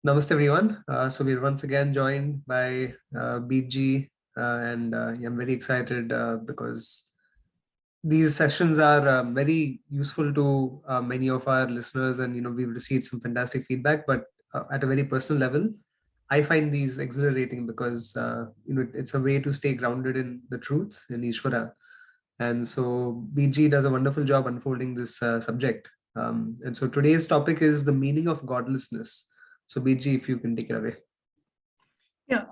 Namaste everyone. So we're once again joined by BG and I'm very excited because these sessions are very useful to many of our listeners, and we've received some fantastic feedback. But at a very personal level, I find these exhilarating because it's a way to stay grounded in the truth in Ishvara. And so BG does a wonderful job unfolding this subject. And so today's topic is the meaning of godlessness. So BG, if you can take it away. Yeah,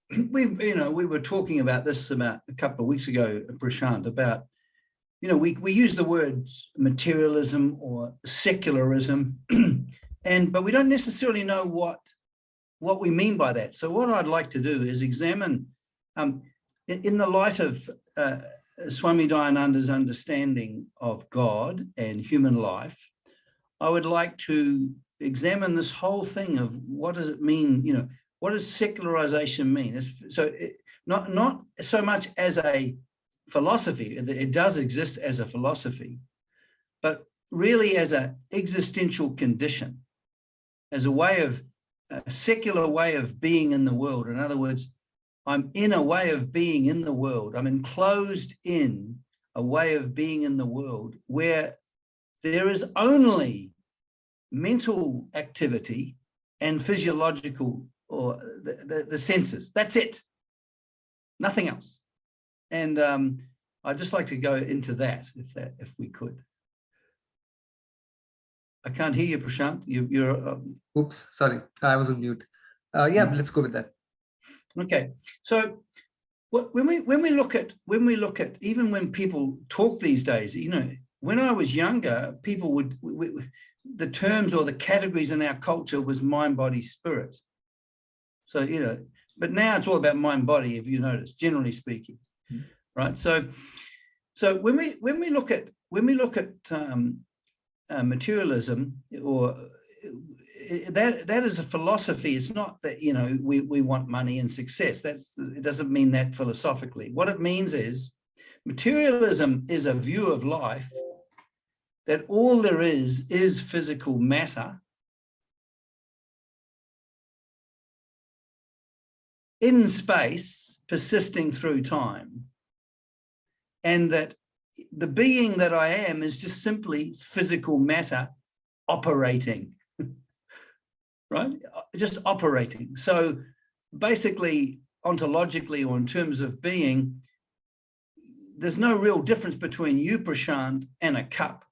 we were talking about this about a couple of weeks ago, Prashant, about, we use the words materialism or secularism, but we don't necessarily know what we mean by that. So what I'd like to do is examine, in the light of Swami Dayananda's understanding of God and human life, I would like to examine this whole thing of what does it mean, what does secularization mean? Not so much as a philosophy, it does exist as a philosophy, but really as an existential condition, as a secular way of being in the world. In other words, I'm in a way of being in the world. I'm enclosed in a way of being in the world where there is only mental activity and physiological, or the senses. That's it. Nothing else. And I'd just like to go into that, if we could. I can't hear you, Prashant. You're. Oops, sorry, I was on mute. Yeah, let's go with that. Okay, so when we look at even when people talk these days, when I was younger, people would the terms or the categories in our culture was mind, body, spirit. So but now it's all about mind, body. If you notice, generally speaking, right? So when we look at materialism, or that is a philosophy. It's not that we want money and success. It doesn't mean that philosophically. What it means is materialism is a view of life that all there is physical matter in space persisting through time, and that the being that I am is just simply physical matter operating. Right? Just operating. So basically, ontologically, or in terms of being, there's no real difference between you, Prashant, and a cup,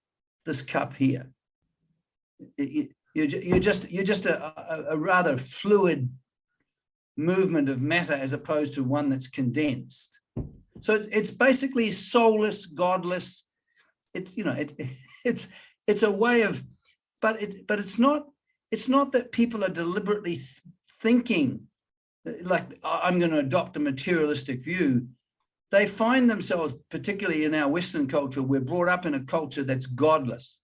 this cup here. You're just a rather fluid movement of matter as opposed to one that's condensed. So it's basically soulless, godless. It's it's a way of, but it's not. It's not that people are deliberately thinking like, I'm going to adopt a materialistic view. They find themselves, particularly in our Western culture, we're brought up in a culture that's godless.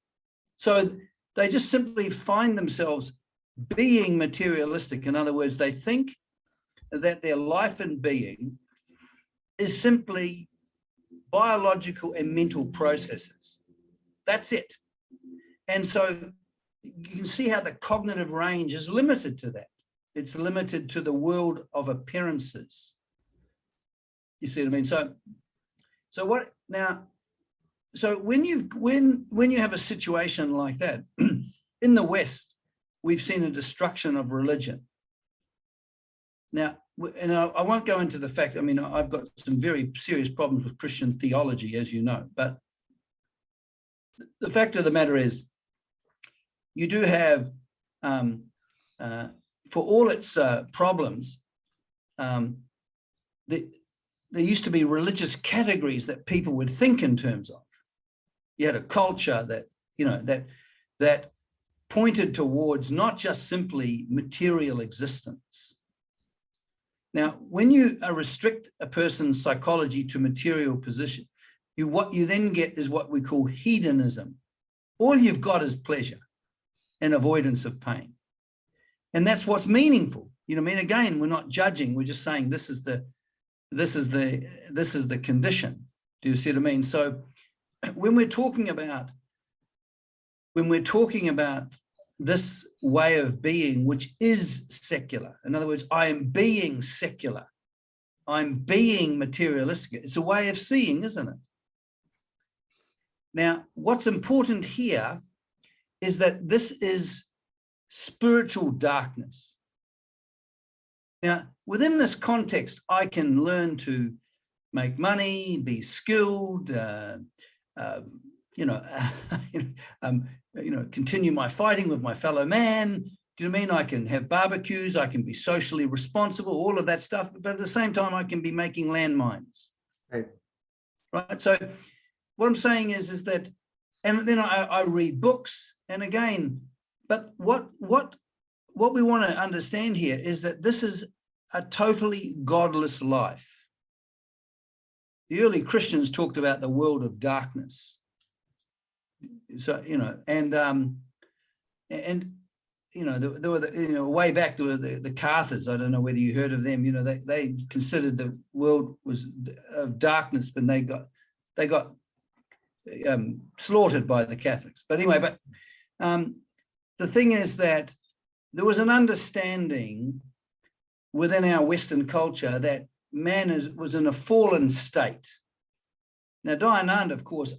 So they just simply find themselves being materialistic. In other words, they think that their life and being is simply biological and mental processes. That's it. And so you can see how the cognitive range is limited to that. It's limited to the world of appearances. You see what I mean? So what now? So when you have a situation like that, in the West, we've seen a destruction of religion. Now, and I won't go into the fact. I mean, I've got some very serious problems with Christian theology, as you know. But the fact of the matter is, you do have, for all its problems, there used to be religious categories that people would think in terms of. You had a culture that, that pointed towards not just simply material existence. Now, when you restrict a person's psychology to material position, what you then get is what we call hedonism. All you've got is pleasure and avoidance of pain. And that's what's meaningful. I mean, again, we're not judging, we're just saying this is the condition. Do you see what I mean? So when we're talking about this way of being, which is secular. In other words, I am being secular. I'm being materialistic. It's a way of seeing, isn't it? Now, what's important here is that this is spiritual darkness. Now, within this context, I can learn to make money, be skilled, continue my fighting with my fellow man. Do you know what I mean? I can have barbecues, I can be socially responsible, all of that stuff, but at the same time, I can be making landmines. Right. Right. So what I'm saying is that, and then I read books, and again, but what we want to understand here is that this is a totally godless life. The early Christians talked about the world of darkness. So, there were way back, there were the Carthers. I don't know whether you heard of them. They considered the world was of darkness, but they got slaughtered by the Catholics. But anyway, the thing is that there was an understanding within our Western culture that man was in a fallen state. Now, Dayananda, of course,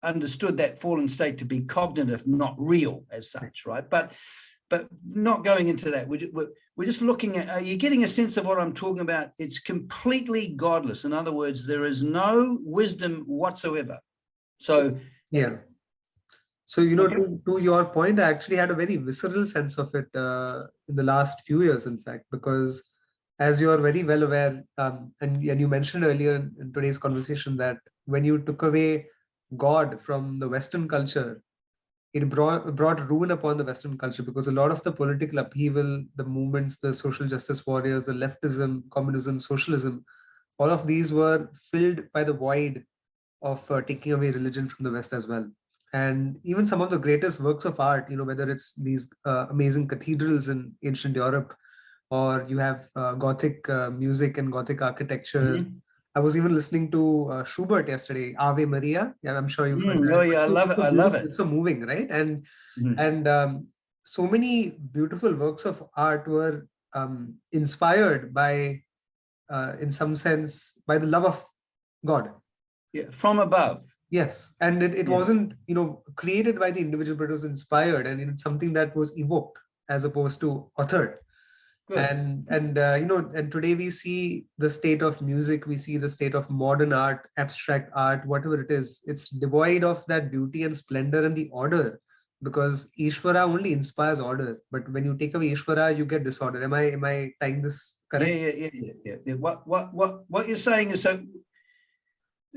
understood that fallen state to be cognitive, not real as such, right? But not going into that. We're just looking at, are you getting a sense of what I'm talking about? It's completely godless. In other words, there is no wisdom whatsoever. So, yeah. So, to your point, I actually had a very visceral sense of it in the last few years, in fact, because as you are very well aware, and you mentioned earlier in today's conversation that when you took away God from the Western culture, it brought ruin upon the Western culture, because a lot of the political upheaval, the movements, the social justice warriors, the leftism, communism, socialism, all of these were filled by the void of taking away religion from the West as well. And even some of the greatest works of art, whether it's these amazing cathedrals in ancient Europe, or you have Gothic music and Gothic architecture. mm-hmm. I was even listening to Schubert yesterday, Ave Maria. Yeah, I'm sure you've heard that. Oh, yeah, I love it. I love it. It's so moving, right? And mm-hmm. So many beautiful works of art were inspired by, in some sense, by the love of God. Yeah, from above. Yes, and it wasn't created by the individual, but it was inspired, and it's something that was evoked as opposed to authored. Good. And today we see the state of music, we see the state of modern art, abstract art, whatever it is. It's devoid of that beauty and splendor and the order, because Ishvara only inspires order. But when you take away Ishvara, you get disorder. Am I tying this correct? Yeah. What you're saying is, so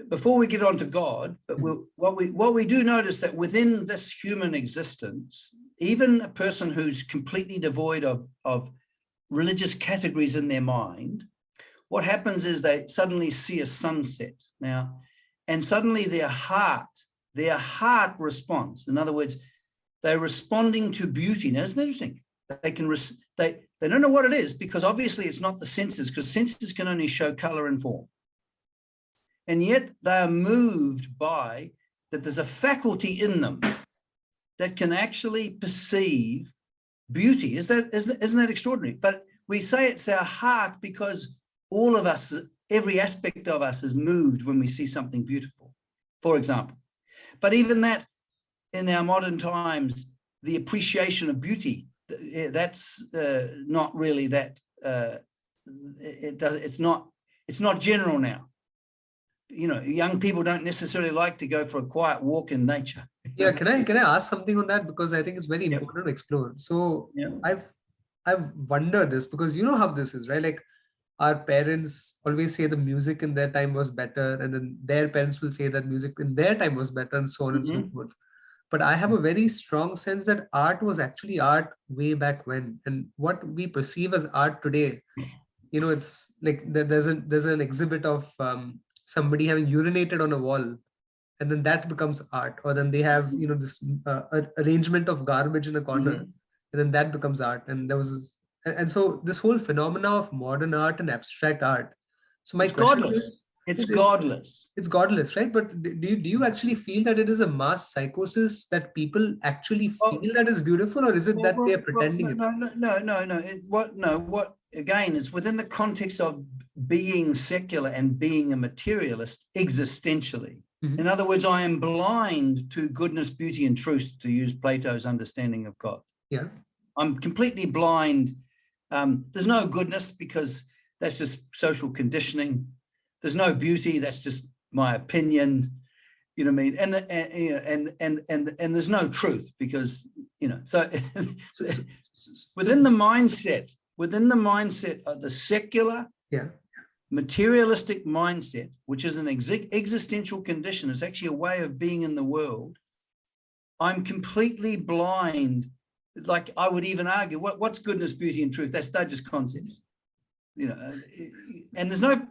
before we get on to God, but what we do notice that within this human existence, even a person who's completely devoid of religious categories in their mind, what happens is they suddenly see a sunset now, and suddenly their heart responds. In other words, they're responding to beauty. Now, isn't it interesting? They don't know what it is, because obviously it's not the senses, because senses can only show color and form. And yet they are moved by that there's a faculty in them that can actually perceive beauty. Isn't that extraordinary? But we say it's our heart because all of us, every aspect of us is moved when we see something beautiful, for example. But even that, in our modern times, the appreciation of beauty, that's not really that, it's not general now. Young people don't necessarily like to go for a quiet walk in nature. Yeah, can I ask something on that, because I think it's very important to explore. So I've wondered this, because you know how this is, right? Like, our parents always say the music in their time was better, and then their parents will say that music in their time was better, and so on and so forth. But I have a very strong sense that art was actually art way back when, and what we perceive as art today, it's like there's an exhibit of somebody having urinated on a wall, and then that becomes art. Or then they have this arrangement of garbage in a corner, and then that becomes art. And so this whole phenomena of modern art and abstract art, so my question is, It's godless. It's godless, right? But do you actually feel that it is a mass psychosis, that people actually feel that is beautiful, or is it that they're pretending it? No. What again? It's within the context of being secular and being a materialist existentially. Mm-hmm. In other words, I am blind to goodness, beauty, and truth, to use Plato's understanding of God. Yeah. I'm completely blind. There's no goodness because that's just social conditioning. There's no beauty. That's just my opinion. You know what I mean? And there's no truth because, you know, so within the mindset of the secular, materialistic mindset, which is an existential condition, it's actually a way of being in the world. I'm completely blind. Like I would even argue, what's goodness, beauty, and truth? They're just concepts, you know. And there's no,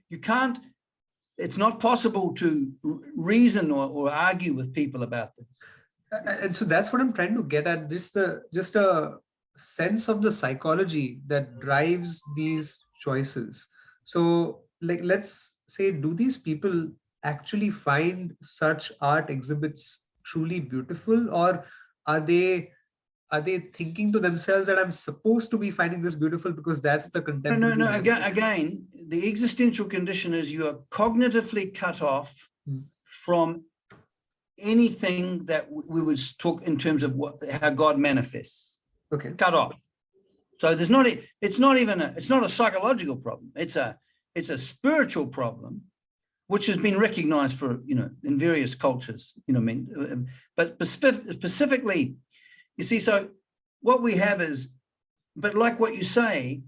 you can't. It's not possible to reason or argue with people about this. And so that's what I'm trying to get at. Just a sense of the psychology that drives these choices. So, like, let's say, do these people actually find such art exhibits truly beautiful, or are they thinking to themselves that I'm supposed to be finding this beautiful because that's the contemporary? No. Again, the existential condition is you are cognitively cut off from anything that we would talk in terms of how God manifests. Okay. Cut off. So there's not. It's not a psychological problem. It's a spiritual problem, which has been recognized for, you know, in various cultures. You know what I mean? But specifically. You see, so what we have is, but like what you say,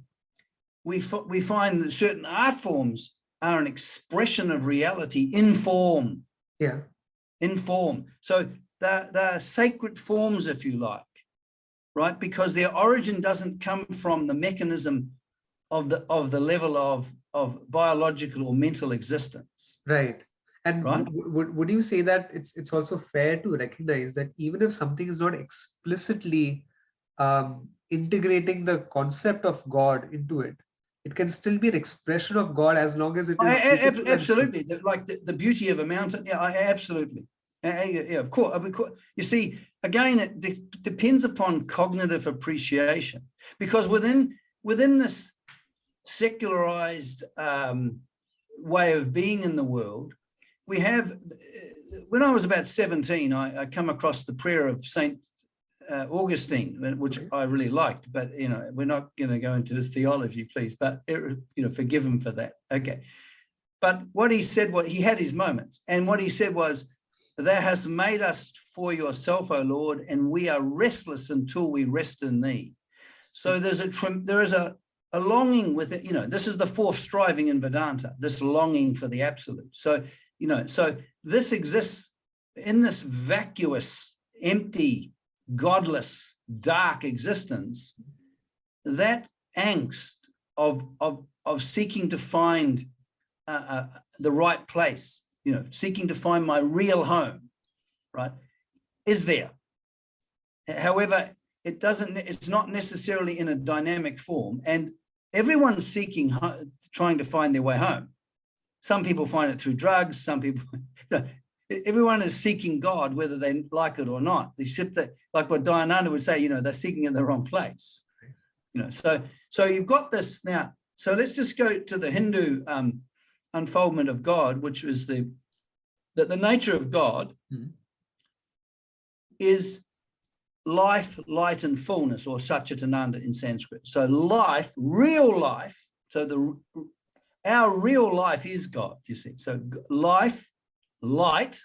we find that certain art forms are an expression of reality in form. Yeah. In form. So they're sacred forms, if you like, right? Because their origin doesn't come from the mechanism of the level of biological or mental existence. Right. And right? Would you say that it's also fair to recognize that even if something is not explicitly integrating the concept of God into it, it can still be an expression of God as long as it is absolutely, like the beauty of a mountain. Yeah, absolutely. Yeah, of course. You see, again, it depends upon cognitive appreciation, because within this secularized way of being in the world, we have, when I was about 17, I come across the prayer of Saint Augustine, which I really liked, but, you know, we're not going to go into his theology, please, but, you know, forgive him for that. Okay. But what he said, he had his moments, and what he said was, "Thou hast made us for yourself, O Lord, and we are restless until we rest in thee." So there is a longing with it, you know. This is the fourth striving in Vedanta, this longing for the absolute. So, you know, so this exists in this vacuous, empty, godless, dark existence. That angst of seeking to find the right place, you know, seeking to find my real home, right, is there. However, it's not necessarily in a dynamic form, and everyone's trying to find their way home. Some people find it through drugs, some people, you know, everyone is seeking God, whether they like it or not. Except that, like what Dayananda would say, you know, they're seeking in the wrong place. You know, so you've got this now. So let's just go to the Hindu unfoldment of God, which is that the nature of God is life, light, and fullness, or Satchitananda in Sanskrit. So life, real life. So our real life is God, you see. So life, light,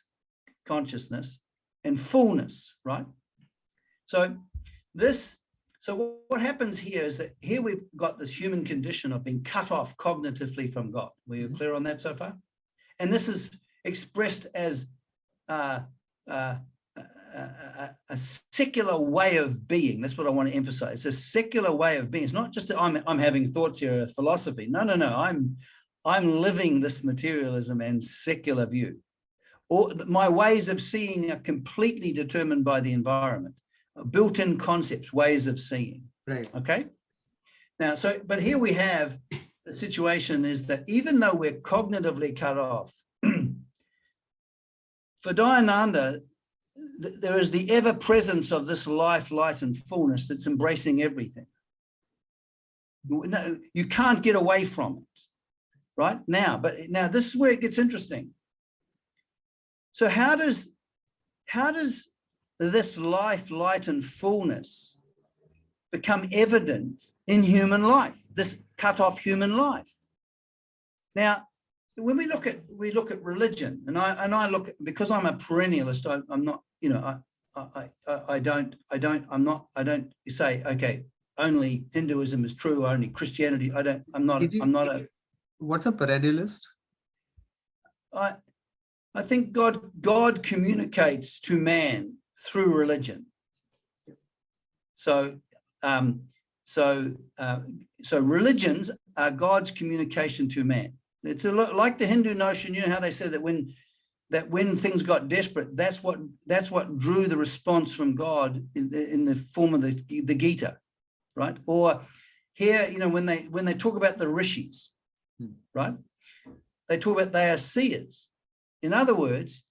consciousness, and fullness, right? So what happens here is that here we've got this human condition of being cut off cognitively from God. Were you clear on that so far? And this is expressed as a secular way of being. That's what I want to emphasize. It's a secular way of being. It's not just that I'm having thoughts here of philosophy. No. I'm living this materialism and secular view. Or my ways of seeing are completely determined by the environment. Built-in concepts, ways of seeing. Right. Okay. Now, but here we have the situation is that even though we're cognitively cut off, for Dayananda, there is the ever presence of this life, light, and fullness that's embracing everything. You can't get away from it, right? Now, but now this is where it gets interesting. So how does this life, light, and fullness become evident in human life, this cut-off human life? Now, when we look at religion, and I look at, because I'm a perennialist, I'm not, you know, I don't say, okay, only Hinduism is true, only Christianity. I'm not a. What's a perennialist? I think God communicates to man through religion. So religions are God's communication to man. It's a lot like the Hindu notion. You know how they said that when things got desperate, that's what drew the response from God in the form of the Gita, right? Or here, you know, when they talk about the rishis, right? They talk about they are seers. In other words,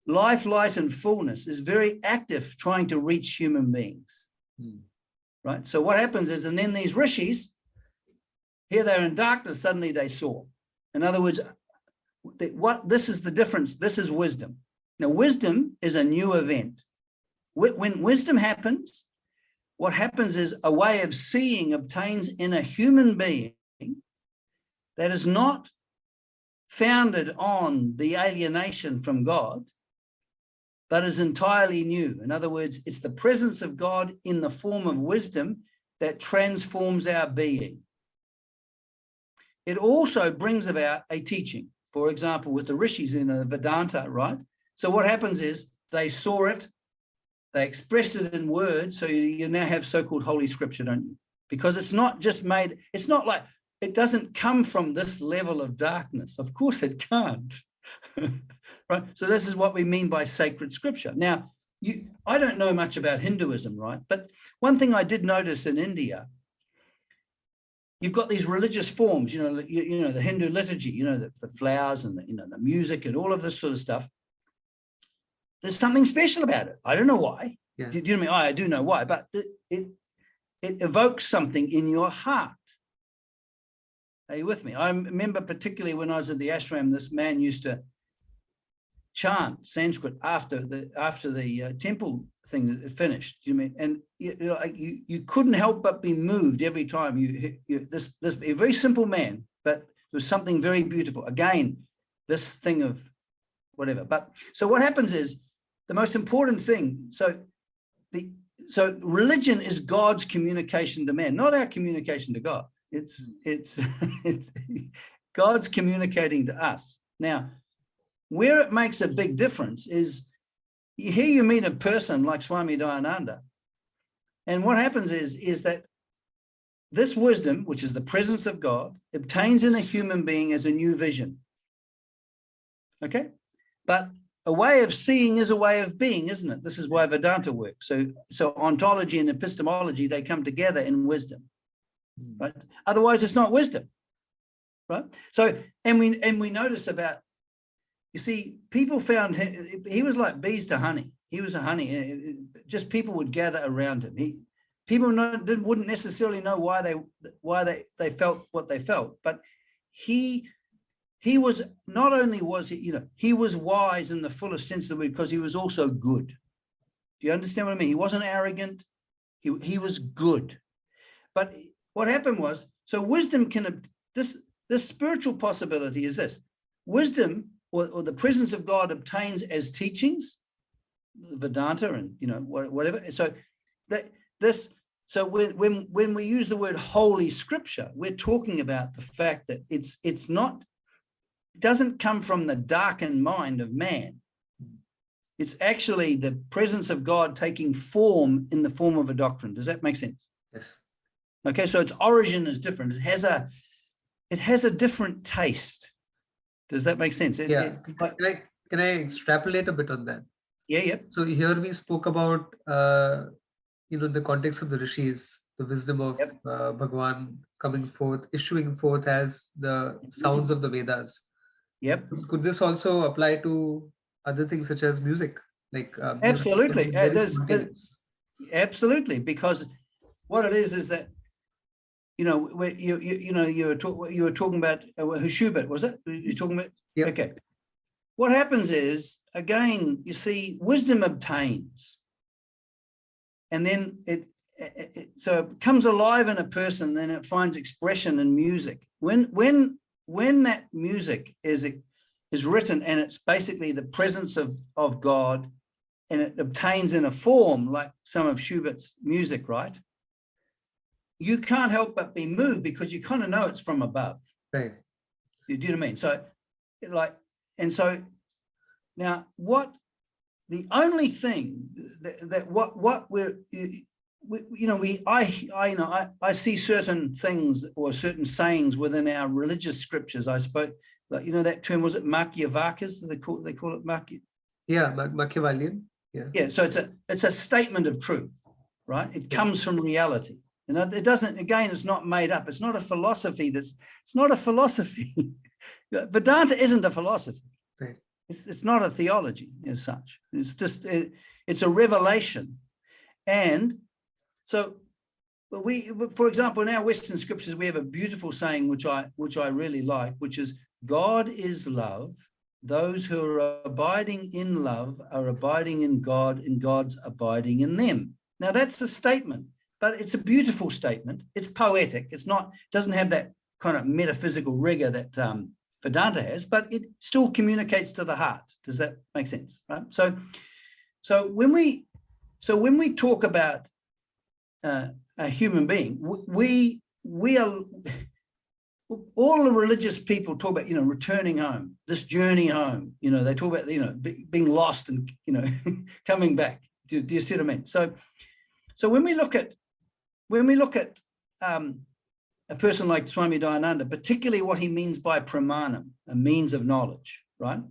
life, light, and fullness is very active trying to reach human beings, right? So what happens is, and then these rishis, here they're in darkness, suddenly they saw. In other words, this is the difference. This is wisdom. Now, wisdom is a new event. When wisdom happens, what happens is a way of seeing obtains in a human being that is not founded on the alienation from God, but is entirely new. In other words, it's the presence of God in the form of wisdom that transforms our being. It also brings about a teaching. For example, with the rishis in a Vedanta, right? So what happens is they saw it, they expressed it in words, so you now have so-called holy scripture, don't you? Because it's not just made, it's not like, it doesn't come from this level of darkness. Of course it can't. Right? So this is what we mean by sacred scripture. Now, I don't know much about Hinduism, right? But one thing I did notice in India, you've got these religious forms, you know, the Hindu liturgy, you know, the flowers and the music and all of this sort of stuff. There's something special about it. I don't know why. Yeah. Do you know what I mean? I do know why, but it evokes something in your heart. Are you with me? I remember particularly when I was at the ashram, this man used to chant Sanskrit after the temple thing finished. Do you mean? And you couldn't help but be moved every time this a very simple man, but there was something very beautiful. Again, this thing of whatever. But so what happens is the most important thing. So religion is God's communication to man, not our communication to God. It's God's communicating to us. Now, where it makes a big difference is here you meet a person like Swami Dayananda, and what happens is that this wisdom, which is the presence of God, obtains in a human being as a new vision. Okay? But a way of seeing is a way of being, isn't it? This is why Vedanta works. So ontology and epistemology, they come together in wisdom. Right? Otherwise, it's not wisdom, right? So, and we notice about, you see, people found he was like bees to honey. He was a honey. Just people would gather around him. People wouldn't necessarily know why they felt what they felt, but he was not only was he was wise in the fullest sense of the word because he was also good. Do you understand what I mean? He wasn't arrogant. He was good, but what happened was, so wisdom this spiritual possibility is this. Wisdom or the presence of God obtains as teachings, Vedanta and, whatever. So when we use the word holy scripture, we're talking about the fact that it doesn't come from the darkened mind of man. It's actually the presence of God taking form in the form of a doctrine. Does that make sense? Yes. Okay, so its origin is different. It has a different taste. Does that make sense? Can I extrapolate a bit on that? Yeah. So here we spoke about the context of the rishis, the wisdom of Bhagwan coming forth, issuing forth as the sounds of the Vedas. Yep, Could this also apply to other things such as music? Like music can absolutely. be very spontaneous. Absolutely, because what it is that, you know, you were talking about who Schubert, was it? You're talking about? Yep. Okay. What happens is, again, you see, wisdom obtains, and then it comes alive in a person, then it finds expression in music. When that music is written, and it's basically the presence of God, and it obtains in a form like some of Schubert's music, right? You can't help but be moved because you kind of know it's from above. Right. You do what I mean? So, like, and so now the only thing that what we're, I see certain things or certain sayings within our religious scriptures. I spoke, like, that term, was it Machiavakas? They call it Machiavellian. Yeah. Yeah. So it's a statement of truth, right? It comes from reality. And it doesn't, again, it's not made up. It's not a philosophy. It's not a philosophy. Vedanta isn't a philosophy. Right. It's not a theology as such. It's just, it's a revelation. And so for example, in our Western scriptures, we have a beautiful saying, which I really like, which is, God is love. Those who are abiding in love are abiding in God, and God's abiding in them. Now that's a statement, but it's a beautiful statement. It's poetic. Doesn't have that kind of metaphysical rigor that Vedanta has, but it still communicates to the heart. Does that make sense? Right. So when we talk about a human being, we are, all the religious people talk about, returning home, this journey home. They talk about, being lost and, coming back. Do you see what I mean? So when we look at a person like Swami Dayananda, particularly what he means by pramanam, a means of knowledge, right?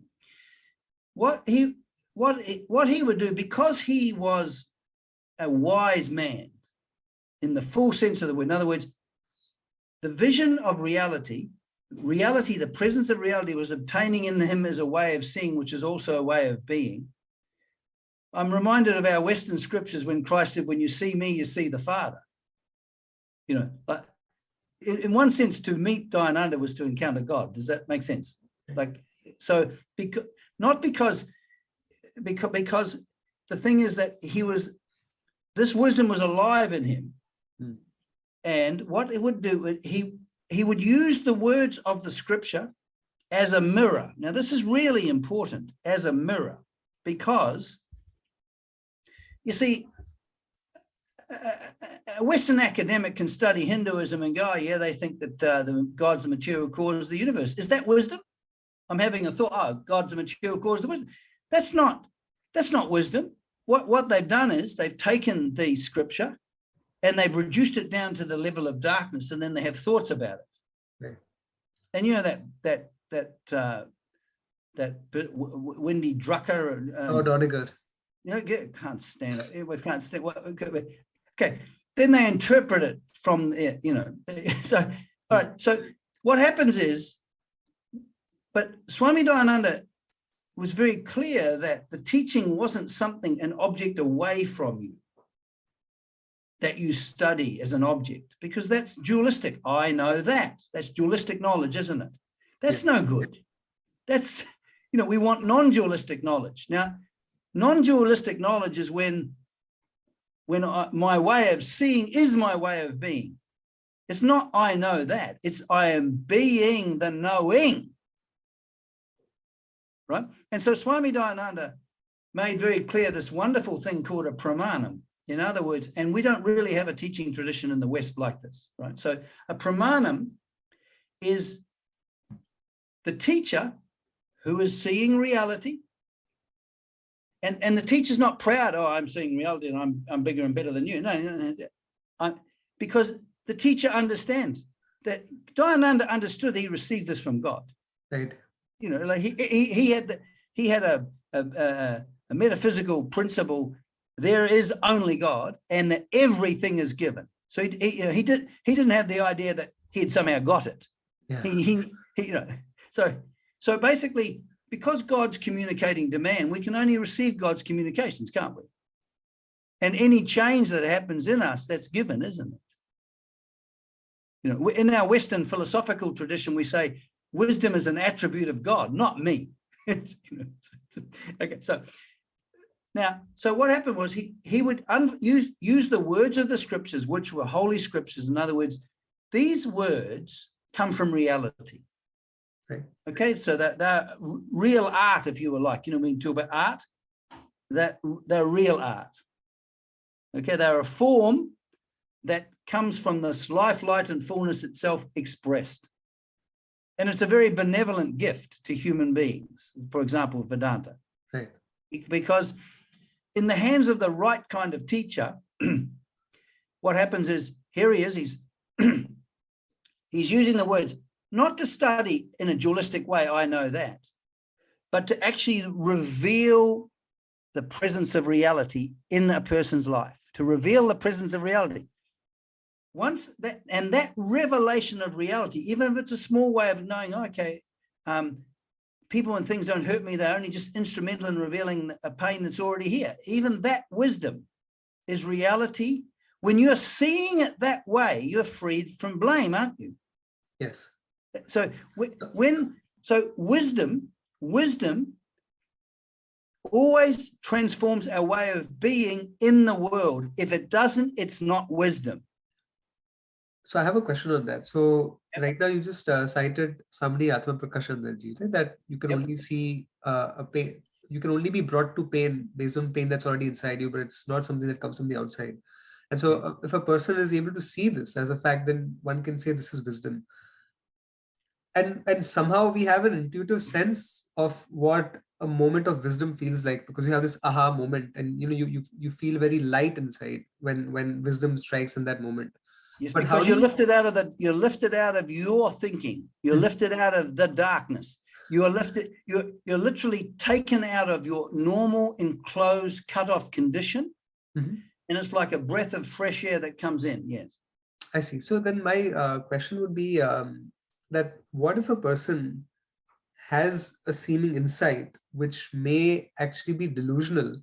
What he would do, because he was a wise man in the full sense of the word. In other words, the vision of reality, the presence of reality was obtaining in him as a way of seeing, which is also a way of being. I'm reminded of our Western scriptures when Christ said, when you see me, you see the Father. But in one sense, to meet Dayananda was to encounter God. Does that make sense? Because the thing is that this wisdom was alive in him. And what it would do, he would use the words of the scripture as a mirror. Now, this is really important, as a mirror, because, you see, a Western academic can study Hinduism and go, yeah, they think that God's the material cause of the universe. Is that wisdom? I'm having a thought, God's the material cause of the wisdom. That's not wisdom. What they've done is they've taken the scripture and they've reduced it down to the level of darkness, and then they have thoughts about it. Right. And that Wendy Drucker. Doniger. Can't stand it. We can't stand. Okay. Then they interpret it from So all right. So what happens is, but Swami Dayananda was very clear that the teaching wasn't an object away from you, that you study as an object, because that's dualistic. I know that. That's dualistic knowledge, isn't it? That's no good. That's, we want non-dualistic knowledge. Now, non-dualistic knowledge is when my way of seeing is my way of being. It's not I know that. It's I am being the knowing. Right? And so Swami Dayananda made very clear this wonderful thing called a pramanam. In other words, and we don't really have a teaching tradition in the West like this, right? So a pramanam is the teacher who is seeing reality, and the teacher's not proud, I'm seeing reality and I'm bigger and better than you. No. Because the teacher understands that Dayananda understood that he received this from God. Right. Like he had a metaphysical principle. There is only God, and that everything is given. So he didn't have the idea that he had somehow got it. Yeah. So basically, because God's communicating to man, we can only receive God's communications, can't we? And any change that happens in us, that's given, isn't it? In our Western philosophical tradition, we say wisdom is an attribute of God, not me. Okay, so what happened was he would use the words of the scriptures, which were holy scriptures. In other words, these words come from reality. Right. Okay, so that they're real art, if you were like, when you talk about art, that they're real art. Okay, they're a form that comes from this life, light, and fullness itself expressed. And it's a very benevolent gift to human beings, for example, Vedanta. Right. Because in the hands of the right kind of teacher, what happens is, here he is, he's using the words, not to study in a dualistic way, I know that, but to actually reveal the presence of reality in a person's life, to reveal the presence of reality. Once that revelation of reality, even if it's a small way of knowing, okay, people and things don't hurt me, they're only just instrumental in revealing a pain that's already here. Even that wisdom is reality. When you're seeing it that way, you're freed from blame, aren't you? Yes. So wisdom always transforms our way of being in the world. If it doesn't, it's not wisdom. So I have a question on that. So right now you just cited somebody Atma Prakashananji, right? That you can only see a pain. You can only be brought to pain based on pain that's already inside you, but it's not something that comes from the outside. And so if a person is able to see this as a fact, then one can say this is wisdom. And somehow we have an intuitive sense of what a moment of wisdom feels like, because you have this aha moment, and you feel very light inside when wisdom strikes in that moment. Yes, but because you're lifted out of your thinking, you're lifted out of the darkness. You're literally taken out of your normal, enclosed, cut off condition. Mm-hmm. And it's like a breath of fresh air that comes in. Yes. I see. So then my question would be that what if a person has a seeming insight which may actually be delusional,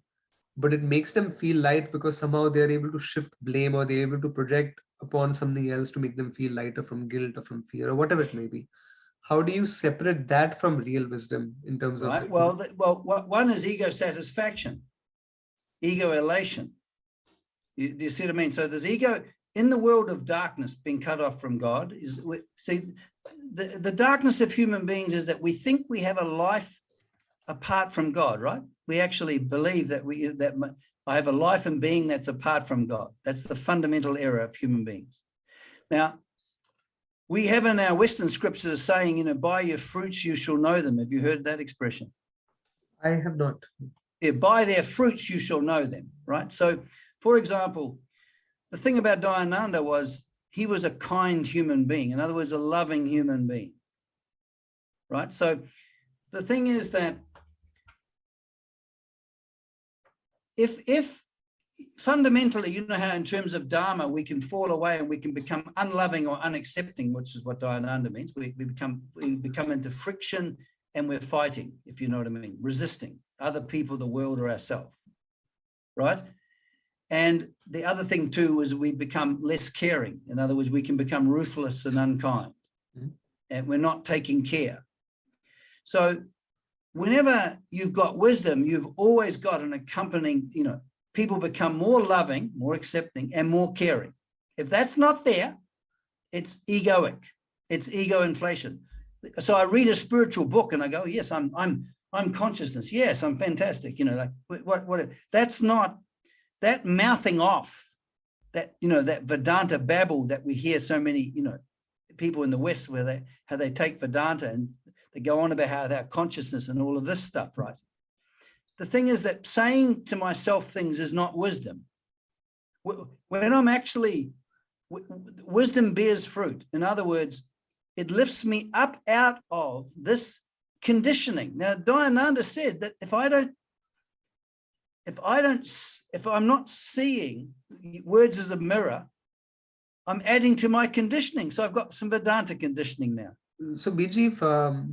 but it makes them feel light because somehow they're able to shift blame, or they're able to project upon something else to make them feel lighter from guilt or from fear or whatever it may be. How do you separate that from real wisdom in terms of? Right. Well, one is ego satisfaction, ego elation. Do you see what I mean? So there's ego in the world of darkness, being cut off from God. The darkness of human beings is that we think we have a life apart from God, right? We actually believe that I have a life and being that's apart from God. That's the fundamental error of human beings. Now, we have in our Western scriptures saying, by your fruits you shall know them. Have you heard that expression? I have not. Yeah, by their fruits you shall know them, right? So, for example, the thing about Dayananda was he was a kind human being. In other words, a loving human being, right? So the thing is that if fundamentally, how in terms of Dharma, we can fall away and we can become unloving or unaccepting, which is what Dayananda means. We become into friction and we're fighting, if you know what I mean, resisting other people, the world, or ourselves, right? And the other thing too is we become less caring. In other words, we can become ruthless and unkind, and we're not taking care. So whenever you've got wisdom, you've always got an accompanying, people become more loving, more accepting, and more caring. If that's not there, it's egoic. It's ego inflation. So I read a spiritual book and I go, yes, I'm consciousness. Yes, I'm fantastic. What? That's not. That mouthing off, that Vedanta babble that we hear so many, people in the West how they take Vedanta and they go on about how their consciousness and all of this stuff, right? The thing is that saying to myself things is not wisdom. When I'm actually, wisdom bears fruit. In other words, it lifts me up out of this conditioning. Now, Dayananda said that if I'm not seeing words as a mirror, I'm adding to my conditioning. So I've got some Vedanta conditioning now. So BG, if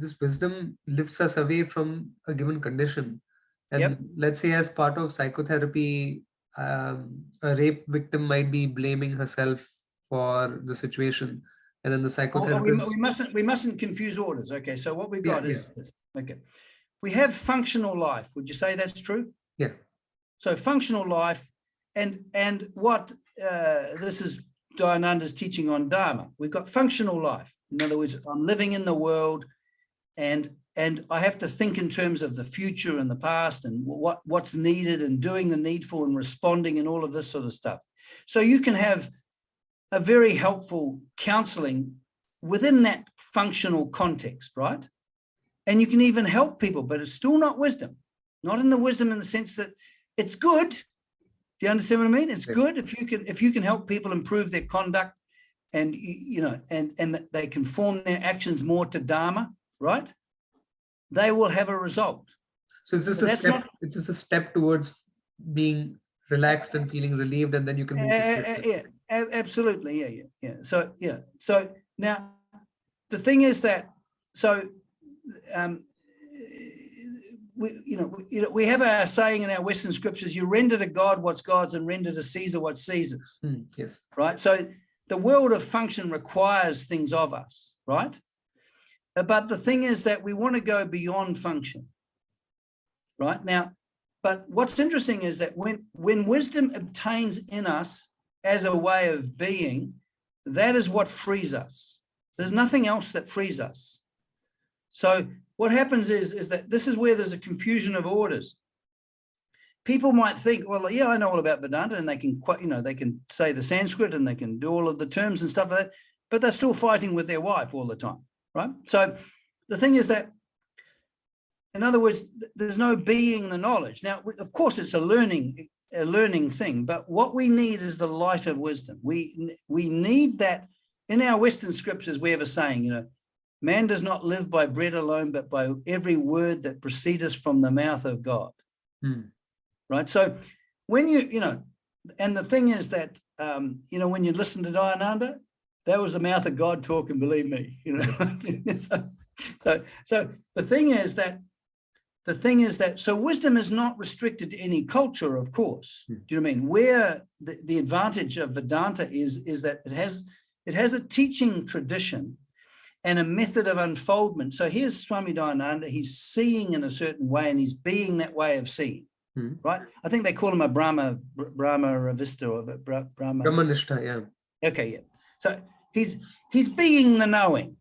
this wisdom lifts us away from a given condition, and Yep. let's say as part of psychotherapy, a rape victim might be blaming herself for the situation, and then the psychotherapist. We mustn't confuse orders. Okay, so what we got is yeah. this. Okay, we have functional life. Would you say that's true? Yeah. So functional life, and what this is Dayananda's teaching on Dharma. We've got functional life. In other words, I'm living in the world, and I have to think in terms of the future and the past and what's needed and doing the needful and responding and all of this sort of stuff. So you can have a very helpful counseling within that functional context, right? And you can even help people, but it's still not wisdom. Not in the wisdom in the sense that it's good. Do you understand what I mean? It's good if you can help people improve their conduct, and and that they can form their actions more to Dharma, right? They will have a result. So it's just a step. It's just a step towards being relaxed and feeling relieved, and then you can move. Absolutely, yeah. So now the thing is that we have a saying in our Western scriptures: you render to God what's God's, and render to Caesar what's Caesar's. Yes. Right. So the world of function requires things of us, right? But the thing is that we want to go beyond function, right? Now, but what's interesting is that when wisdom obtains in us as a way of being, that is what frees us. There's nothing else that frees us. So what happens is that this is where there's a confusion of orders. People might think, well, yeah, I know all about Vedanta, and they can they can say the Sanskrit and they can do all of the terms and stuff like that, but they're still fighting with their wife all the time. Right. So the thing is that, in other words, there's no being the knowledge. Now, of course, it's a learning thing, but what we need is the light of wisdom. We need that. In our Western scriptures, we have a saying, man does not live by bread alone, but by every word that proceedeth from the mouth of God. Right. So when and the thing is that, when you listen to Dayananda, that was the mouth of God talking, believe me. So the thing is that so wisdom is not restricted to any culture, of course. Do you know what I mean? Where the advantage of Vedanta is that it has a teaching tradition and a method of unfoldment. So here's Swami Dayananda. He's seeing in a certain way, and he's being that way of seeing. Right? I think they call him a Brahma Vista or Brahmanishta, yeah. Okay, yeah. So he's being the knowing,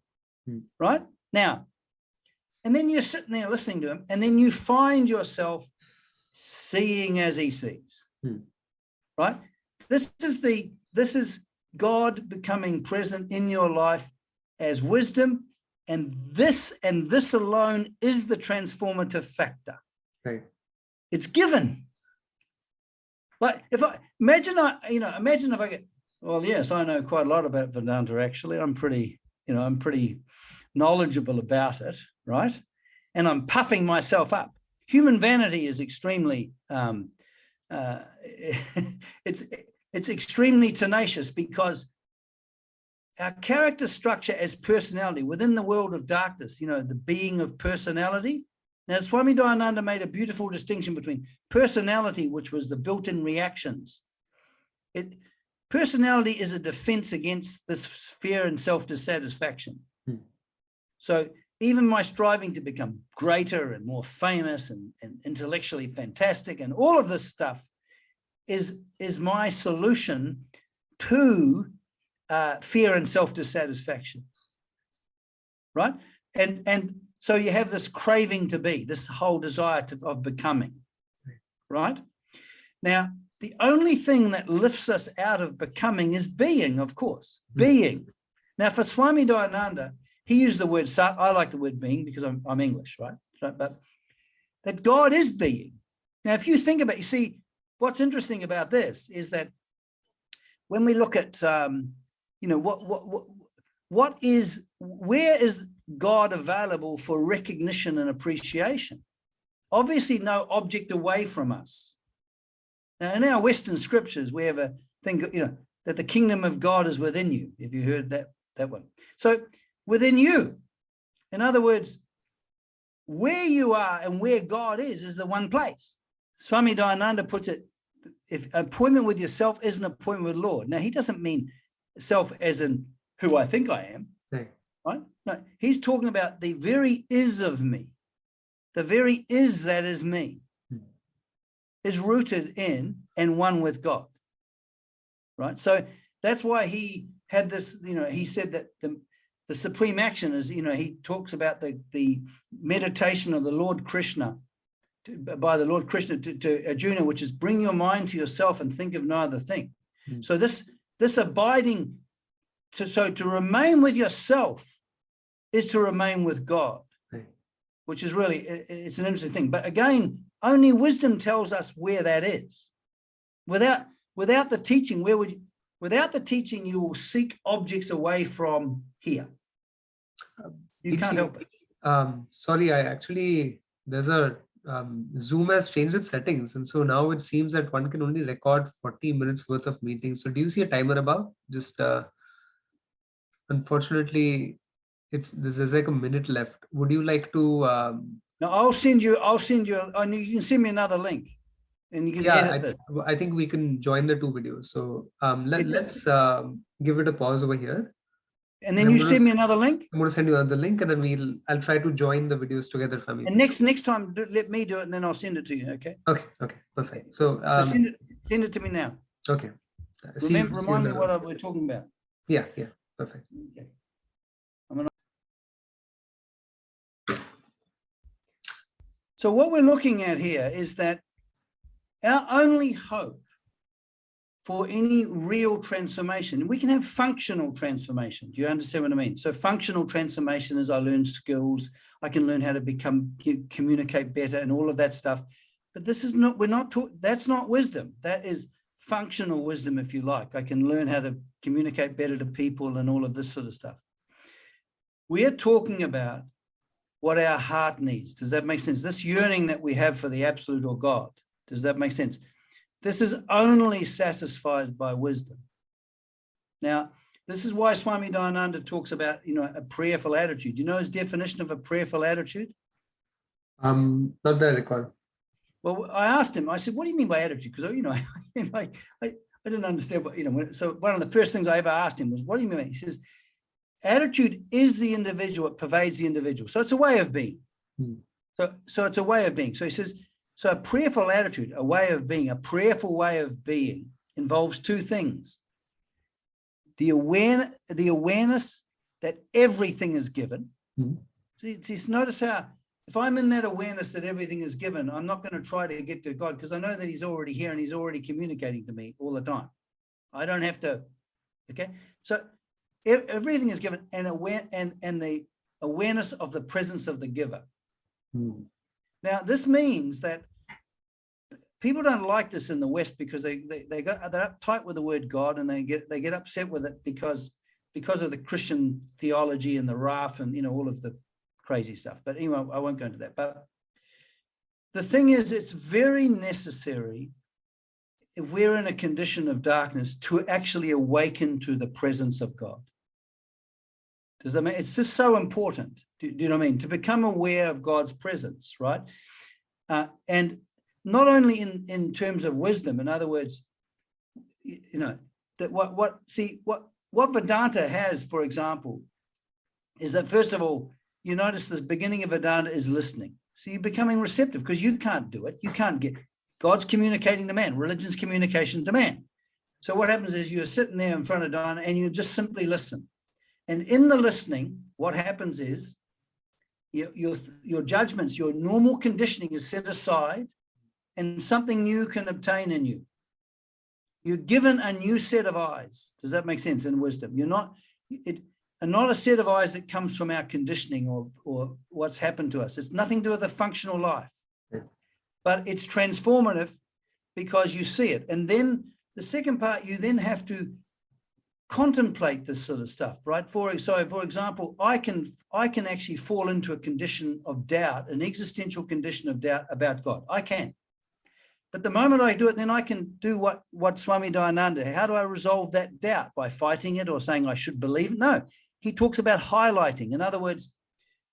right? Now, and then you're sitting there listening to him, and then you find yourself seeing as he sees, right? This is God becoming present in your life as wisdom, and this alone is the transformative factor. Right. It's given. Like imagine if I get, well, yes, I know quite a lot about Vedanta, actually. I'm pretty knowledgeable about it, right? And I'm puffing myself up. Human vanity is extremely, it's extremely tenacious, because our character structure as personality within the world of darkness, the being of personality. Now, Swami Dayananda made a beautiful distinction between personality, which was the built-in reactions. Personality is a defense against this fear and self-dissatisfaction. So even my striving to become greater and more famous and intellectually fantastic and all of this stuff is my solution to fear and self-dissatisfaction, right? And so you have this craving to be, this whole desire of becoming, right? Now, the only thing that lifts us out of becoming is being, of course, being. Now, for Swami Dayananda, he used the word sat. I like the word being because I'm English, right? But that God is being. Now, if you think about it, you see, what's interesting about this is that when we look at, where is God available for recognition and appreciation? Obviously, no object away from us. Now, in our Western scriptures, we have a thing, that the kingdom of God is within you. If you heard that one. So within you, in other words, where you are and where God is the one place. Swami Dayananda puts it, if appointment with yourself is an appointment with the Lord. Now, he doesn't mean self as in who I think I am, right? No, he's talking about the very is of me. The very is that is me is rooted in and one with God, right? So that's why he had this, he said that the supreme action is, he talks about the meditation of the Lord Krishna, by the Lord Krishna to Arjuna, which is bring your mind to yourself and think of no other thing. So this abiding, to remain with yourself is to remain with God, which is really, it's an interesting thing. But again, only wisdom tells us where that is. Without the teaching, without the teaching, you will seek objects away from here. You can't help it. Sorry, there's a Zoom has changed its settings, and so now it seems that one can only record 40 minutes worth of meetings. So do you see a timer above? Just unfortunately, there's like a minute left. Would you like to? No, I'll send you. And you can send me another link, and you can edit this. I think we can join the two videos. So let's give it a pause over here. And then you send me another link? I'm going to send you another link, and then I'll try to join the videos together for me. And next time, let me do it, and then I'll send it to you, okay? Okay, perfect. So send it to me now. Okay. Remind me what we're talking about. Yeah, perfect. Okay. So what we're looking at here is that our only hope for any real transformation, we can have functional transformation. Do you understand what I mean? So functional transformation is I learn skills, I can learn how to communicate better and all of that stuff. But this is not, that's not wisdom. That is functional wisdom, if you like. I can learn how to communicate better to people and all of this sort of stuff. We are talking about what our heart needs. Does that make sense? This yearning that we have for the absolute or God, does that make sense? This is only satisfied by wisdom. Now, this is why Swami Dayananda talks about, a prayerful attitude. Do you know his definition of a prayerful attitude? Not that I recall. Well, I asked him, I said, what do you mean by attitude? Because, I didn't understand what, so one of the first things I ever asked him was, what do you mean? He says, attitude is the individual, it pervades the individual. So it's a way of being. So it's a way of being. So he says, so a prayerful attitude, a way of being, a prayerful way of being involves two things. The awareness that everything is given. See, notice how, if I'm in that awareness that everything is given, I'm not going to try to get to God because I know that he's already here and he's already communicating to me all the time. I don't have to, okay? So everything is given and the awareness of the presence of the giver. Now, this means that people don't like this in the West because they're uptight with the word God and they get upset with it because of the Christian theology and the RAF and all of the crazy stuff. But anyway, I won't go into that. But the thing is, it's very necessary if we're in a condition of darkness to actually awaken to the presence of God. Does that mean it's just so important? Do you know what I mean? To become aware of God's presence, right? And not only in terms of wisdom, in other words, that what Vedanta has, for example, is that first of all, you notice the beginning of Vedanta is listening. So you're becoming receptive because you can't do it. You can't get, God's communicating to man, religion's communication to man. So what happens is you're sitting there in front of Dharma and you just simply listen. And in the listening, what happens is your judgments, your normal conditioning is set aside and something new can obtain in you. You're given a new set of eyes. Does that make sense? In wisdom, you're not a set of eyes that comes from our conditioning or what's happened to us. It's nothing to do with a functional life, but it's transformative because you see it. And then the second part, you then have to contemplate this sort of stuff, right? For example, I can actually fall into a condition of doubt, an existential condition of doubt about God. I can. But the moment I do it, then I can do what Swami Dayananda, how do I resolve that doubt? By fighting it or saying I should believe it? No, he talks about highlighting. In other words,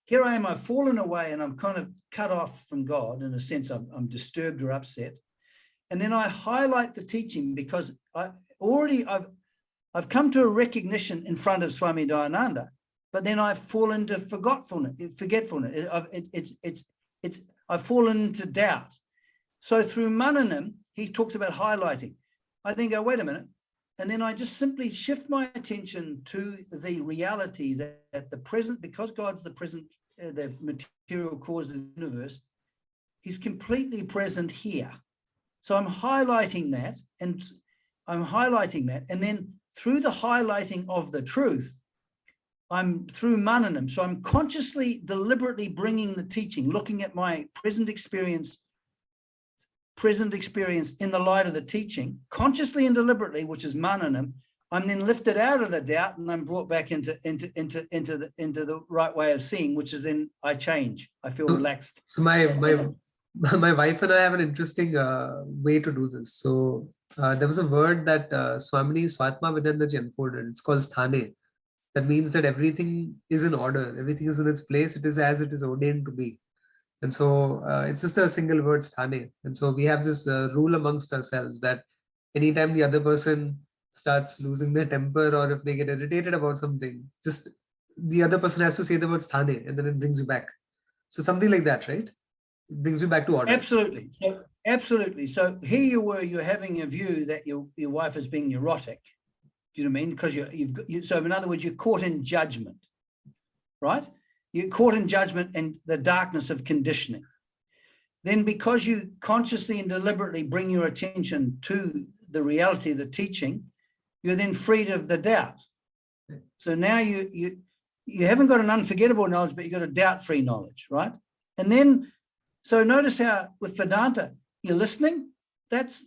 here I am, I've fallen away and I'm kind of cut off from God. In a sense, I'm disturbed or upset. And then I highlight the teaching because I've come to a recognition in front of Swami Dayananda, but then I've fallen into forgetfulness. I've fallen into doubt. So through Mananam, he talks about highlighting. I then go, wait a minute. And then I just simply shift my attention to the reality that at the present, because God's the present, the material cause of the universe, he's completely present here. So I'm highlighting that, and then through the highlighting of the truth, I'm through Mananam. So I'm consciously, deliberately bringing the teaching, looking at my present experience in the light of the teaching, consciously and deliberately, which is Mananam. I'm then lifted out of the doubt and I'm brought back into the right way of seeing, which is then I change. I feel relaxed. So my wife and I have an interesting way to do this. So there was a word that Swamini Swatma Vidandaji unfolded. It's called sthane. That means that everything is in order. Everything is in its place. It is as it is ordained to be. And so it's just a single word, sthane. And so we have this rule amongst ourselves that anytime the other person starts losing their temper or if they get irritated about something, just the other person has to say the word sthane and then it brings you back. So something like that, right? It brings you back to order. Absolutely. So absolutely. So here you're having a view that your wife is being neurotic. Do you know what I mean? Because so in other words, you're caught in judgment, right? You're caught in judgment and the darkness of conditioning. Then because you consciously and deliberately bring your attention to the reality of the teaching, you're then freed of the doubt. So now you haven't got an unforgettable knowledge, but you've got a doubt-free knowledge, right? And then, so notice how with Vedanta, you're listening,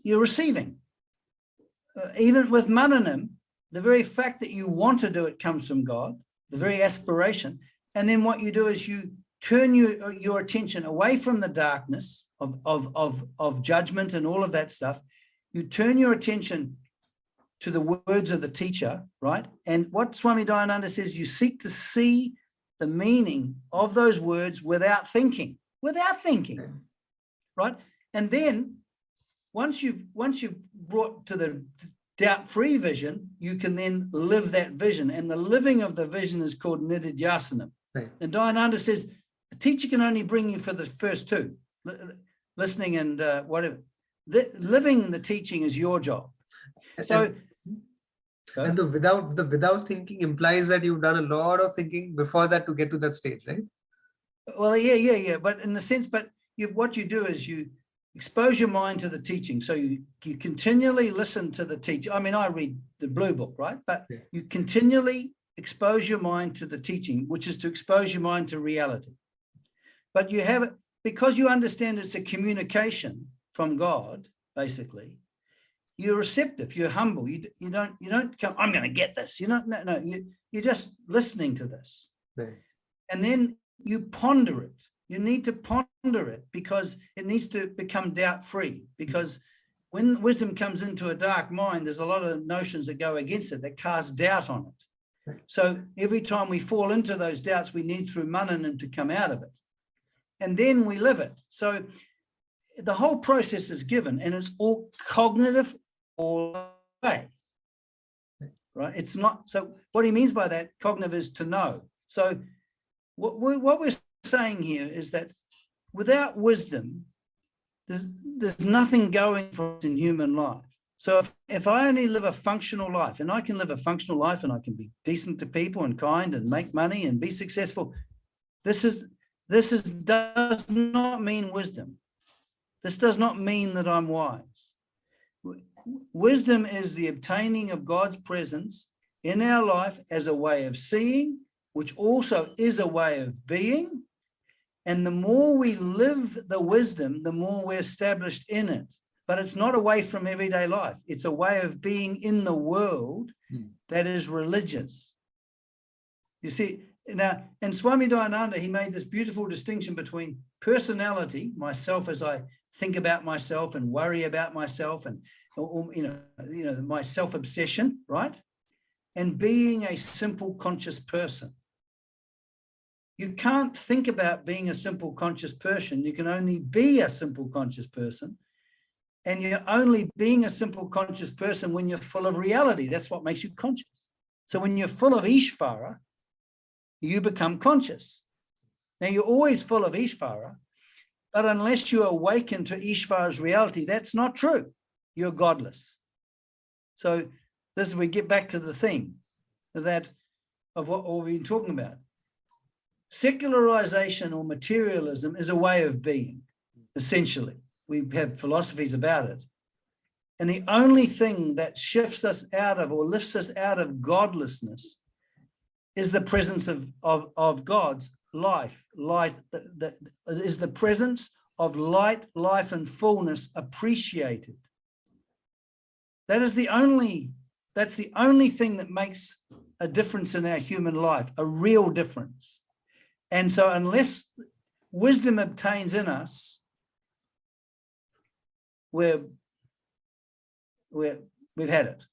you're receiving. Even with Mananam, the very fact that you want to do it comes from God, the very aspiration. And then what you do is you turn your attention away from the darkness of judgment and all of that stuff. You turn your attention to the words of the teacher, right? And what Swami Dayananda says, you seek to see the meaning of those words without thinking, right? And then once you've brought to the doubt-free vision, you can then live that vision. And the living of the vision is called nididhyasanam. Right. And Dayananda says, the teacher can only bring you for the first two, listening and whatever. Living the teaching is your job. So, and the without thinking implies that you've done a lot of thinking before that to get to that stage, right? Well, yeah. But in the sense, what you do is you expose your mind to the teaching. So you continually listen to the teacher. I mean, I read the blue book, right? But yeah. You continually expose your mind to the teaching, which is to expose your mind to reality. But you have it because you understand it's a communication from God, basically. You're receptive, you're humble. You don't come, I'm going to get this. You're just listening to this. Right. And then you ponder it. You need to ponder it because it needs to become doubt-free. Because when wisdom comes into a dark mind, there's a lot of notions that go against it, that cast doubt on it. Right. So every time we fall into those doubts, we need through Mananam to come out of it. And then we live it. So the whole process is given and it's all cognitive all the way. Right? It's not, so what he means by that, cognitive is to know. So what we're saying here is that without wisdom, there's nothing going for us in human life. So if I only live a functional life, and I can live a functional life and I can be decent to people and kind and make money and be successful, this does not mean wisdom. This does not mean that I'm wise. Wisdom is the obtaining of God's presence in our life as a way of seeing, which also is a way of being. And the more we live the wisdom, the more we're established in it. But it's not away from everyday life. It's a way of being in the world that is religious. You see, now, in Swami Dayananda, he made this beautiful distinction between personality, myself as I think about myself and worry about myself and my self-obsession, right? And being a simple conscious person. You can't think about being a simple conscious person. You can only be a simple conscious person. And you're only being a simple conscious person when you're full of reality. That's what makes you conscious. So when you're full of Ishvara, you become conscious. Now, you're always full of Ishvara, but unless you awaken to Ishvara's reality, that's not true. You're godless. So we get back to the theme of what we've been talking about. Secularization or materialism is a way of being, essentially. We have philosophies about it. And the only thing that shifts us out of or lifts us out of godlessness is the presence of God's life. Light is the presence of light, life, and fullness appreciated. That's the only thing that makes a difference in our human life, a real difference. And so unless wisdom obtains in us, we've had it.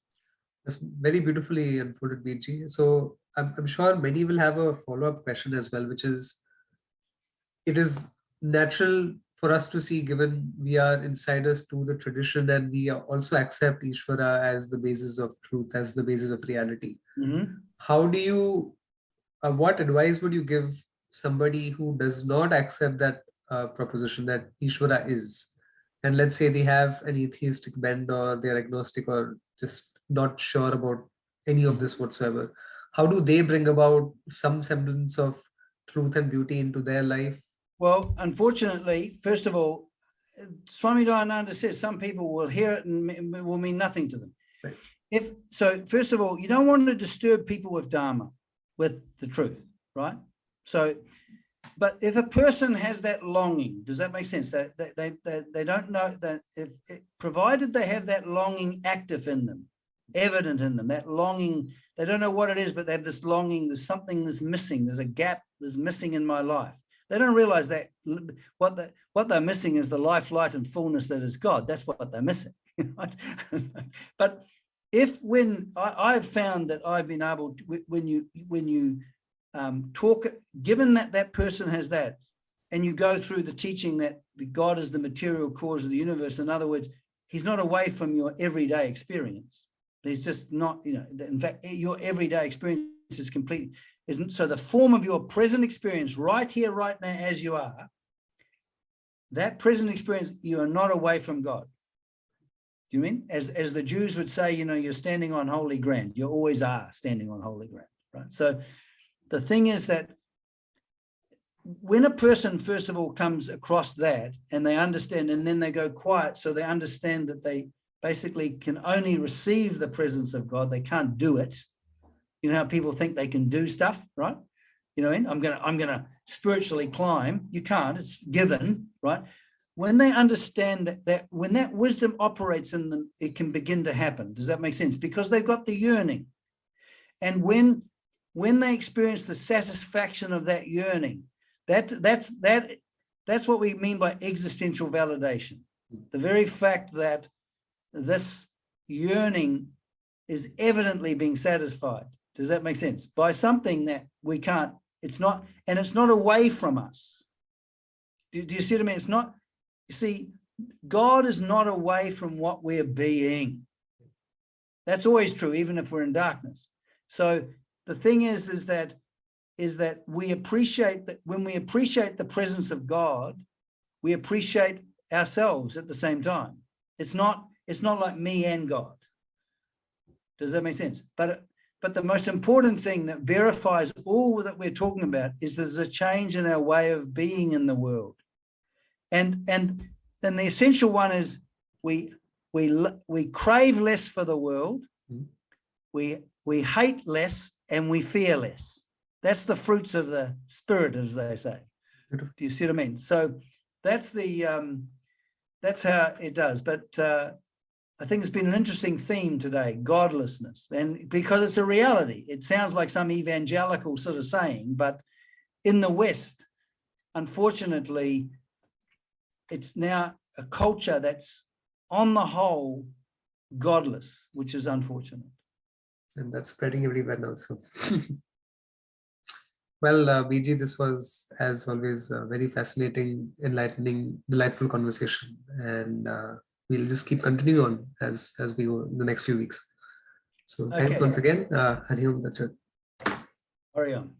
That's very beautifully unfolded, BG. So I'm sure many will have a follow-up question as well, which is, it is natural for us to see, given we are insiders to the tradition and we also accept Ishvara as the basis of truth, as the basis of reality. Mm-hmm. How do you, what advice would you give somebody who does not accept that proposition that Ishvara is? And let's say they have an atheistic bent, or they're agnostic, or just not sure about any of this whatsoever. How do they bring about some semblance of truth and beauty into their life? Well, unfortunately, first of all, Swami Dayananda says some people will hear it and it will mean nothing to them. Right. First of all, you don't want to disturb people with Dharma, with the truth, right? So, but if a person has that longing, does that make sense? They don't know that provided they have that longing active in them, evident in them, that longing, they don't know what it is, but they have this longing, there's something that's missing, there's a gap that's missing in my life. They don't realize that what they're missing is the life, light, and fullness that is God. That's what they're missing. Right? But when I've found that I've been able to, when you talk, given that person has that, and you go through the teaching that God is the material cause of the universe. In other words, he's not away from your everyday experience. He's just not, in fact, your everyday experience is completely, isn't. So the form of your present experience right here, right now, as you are, that present experience, you are not away from God. Do you mean? As the Jews would say, you're standing on holy ground. You always are standing on holy ground, right? So the thing is that when a person, first of all, comes across that and they understand, and then they go quiet, so they understand that they basically can only receive the presence of God. They can't do it. You know how people think they can do stuff, right? I'm gonna spiritually climb. You can't. It's given, right? When they understand that when that wisdom operates in them, it can begin to happen. Does that make sense? Because they've got the yearning, and when they experience the satisfaction of that yearning, that's what we mean by existential validation. The very fact that this yearning is evidently being satisfied. Does that make sense? By something that we can't, it's not away from us. Do you see what I mean? It's not, you see, God is not away from what we're being. That's always true, even if we're in darkness. So the thing is that we appreciate that when we appreciate the presence of God, we appreciate ourselves at the same time. It's not like me and God. Does that make sense? But the most important thing that verifies all that we're talking about is there's a change in our way of being in the world. And then the essential one is we crave less for the world, we hate less, and we fear less. That's the fruits of the spirit, as they say. Do you see what I mean? So that's how it does. But I think it's been an interesting theme today, godlessness, and because it's a reality. It sounds like some evangelical sort of saying, but in the West, unfortunately, it's now a culture that's on the whole godless, which is unfortunate. And that's spreading everywhere now. So, well, BG, this was, as always, a very fascinating, enlightening, delightful conversation, and we'll just keep continuing on as we go in the next few weeks. So, thanks Okay. once again. Hari Om Tat Sat. Hurry on.